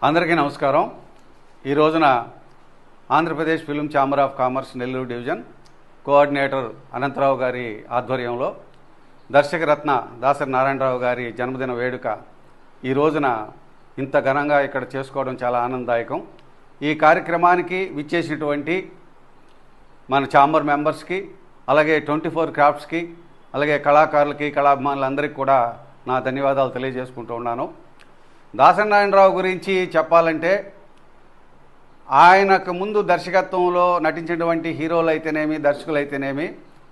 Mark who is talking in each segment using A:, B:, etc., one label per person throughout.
A: అందరికీ నమస్కారం. ఈ రోజున Andhra Pradesh film chamber of commerce Nellore division coordinator Anantha Rao గారి ఆధ్వర్యంలో దర్శకరత్న దాసరి నారాయణరావు గారి జన్మదిన వేడుక ఈ రోజున ఇంత ఘనంగా ఇక్కడ చేసుకోవడం చాలా ఆనందదాయకం. ఈ కార్యక్రమానికి విచ్చేసినటువంటి మన ఛాంబర్ మెంబర్స్కి, అలాగే 24 క్రాఫ్ట్స్కి, అలాగే కళాకారులకి, కళాభిమానులందరికీ కూడా నా ధన్యవాదాలు తెలియజేసుకుంటూ ఉన్నాను. దాసరి నారాయణరావు గురించి చెప్పాలంటే ఆయనకు ముందు దర్శకత్వంలో నటించినటువంటి హీరోలు అయితేనేమి, దర్శకులు అయితేనేమి,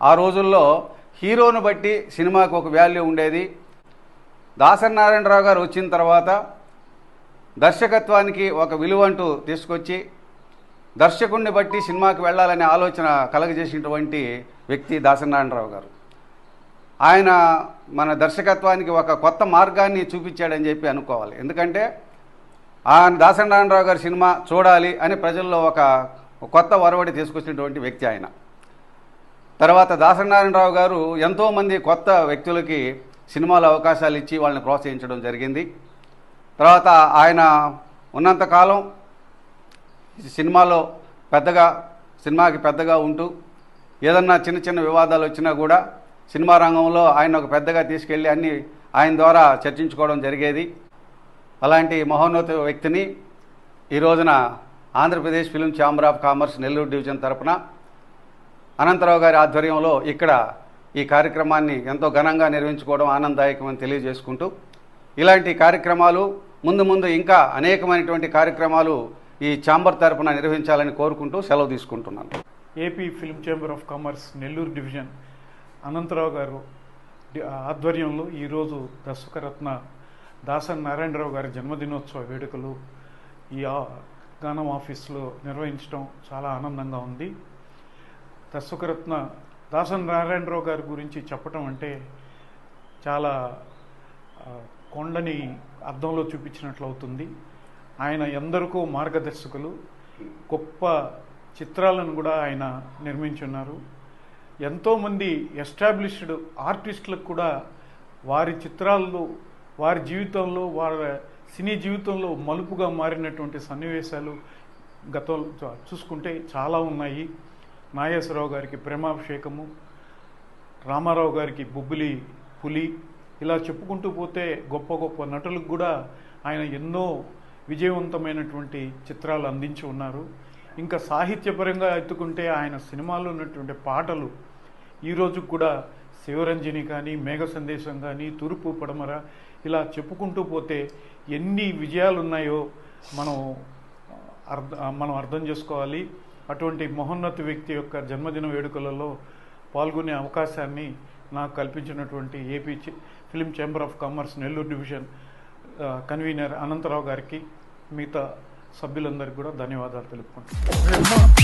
A: ఆ రోజుల్లో హీరోను బట్టి సినిమాకు ఒక వాల్యూ ఉండేది. దాసరి నారాయణరావు గారు వచ్చిన తర్వాత దర్శకత్వానికి ఒక విలువ అంటూ తీసుకొచ్చి దర్శకుడిని బట్టి సినిమాకి వెళ్ళాలనే ఆలోచన కలగజేసినటువంటి వ్యక్తి దాసరి నారాయణరావు గారు. ఆయన మన దర్శకత్వానికి ఒక కొత్త మార్గాన్ని చూపించాడని చెప్పి అనుకోవాలి. ఎందుకంటే దాసరి నారాయణరావు గారి సినిమా చూడాలి అని ప్రజల్లో ఒక కొత్త ఒరవడి తీసుకొచ్చినటువంటి వ్యక్తి ఆయన. తర్వాత దాసరి నారాయణరావు గారు ఎంతోమంది కొత్త వ్యక్తులకి సినిమాలో అవకాశాలు ఇచ్చి వాళ్ళని ప్రోత్సహించడం జరిగింది. తర్వాత ఆయన ఉన్నంతకాలం సినిమాకి పెద్దగా ఉంటూ ఏదన్నా చిన్న చిన్న వివాదాలు వచ్చినా కూడా సినిమా రంగంలో ఆయన ఒక పెద్దగా తీసుకెళ్ళి అన్ని ఆయన ద్వారా చర్చించుకోవడం జరిగేది. అలాంటి మహోన్నత వ్యక్తిని ఈ రోజున Andhra Pradesh film chamber of commerce Nellore division తరపున అనంతరావు గారి ఆధ్వర్యంలో ఇక్కడ ఈ కార్యక్రమాన్ని ఎంతో ఘనంగా నిర్వహించుకోవడం ఆనందదాయకమని తెలియజేసుకుంటూ, ఇలాంటి కార్యక్రమాలు ముందు ఇంకా అనేకమైనటువంటి కార్యక్రమాలు ఈ ఛాంబర్ తరపున నిర్వహించాలని కోరుకుంటూ సెలవు తీసుకుంటున్నాను.
B: AP film chamber of commerce Nellore division Anantha Rao గారు ఆధ్వర్యంలో ఈరోజు దర్శకరత్న దాసరి నారాయణరావు గారి జన్మదినోత్సవ వేడుకలు ఈ గానం ఆఫీస్లో నిర్వహించడం చాలా ఆనందంగా ఉంది. దర్శకరత్న దాసరి నారాయణరావు గారి గురించి చెప్పటం అంటే చాలా కొండని అద్దంలో చూపించినట్లు అవుతుంది. ఆయన ఎందరికో మార్గదర్శకులు, గొప్ప చిత్రాలను కూడా ఆయన నిర్మించున్నారు. ఎంతోమంది ఎస్టాబ్లిష్డ్ ఆర్టిస్టులకు కూడా వారి చిత్రాల్లో, వారి జీవితంలో, వారి సినీ జీవితంలో మలుపుగా మారినటువంటి సన్నివేశాలు గతంలో చూసుకుంటే చాలా ఉన్నాయి. నాగేశ్వరరావు గారికి ప్రేమాభిషేకము, రామారావు గారికి బొబ్బిలి పులి, ఇలా చెప్పుకుంటూ పోతే గొప్ప గొప్ప నటులకు కూడా ఆయన ఎన్నో విజయవంతమైనటువంటి చిత్రాలు అందించి ఉన్నారు. ఇంకా సాహిత్యపరంగా ఎత్తుకుంటే ఆయన సినిమాల్లో ఉన్నటువంటి పాటలు ఈరోజు కూడా శివరంజని కానీ, మేఘ సందేశం కానీ, తూర్పు పడమర, ఇలా చెప్పుకుంటూ పోతే ఎన్ని విజయాలు ఉన్నాయో మనం అర్థం చేసుకోవాలి. అటువంటి మహోన్నత వ్యక్తి యొక్క జన్మదిన వేడుకలలో పాల్గొనే అవకాశాన్ని నాకు కల్పించినటువంటి AP film chamber of commerce Nellore division convener Anantha Rao గారికి, మిగతా సభ్యులందరికీ కూడా ధన్యవాదాలు తెలుపుకుంటున్నాను.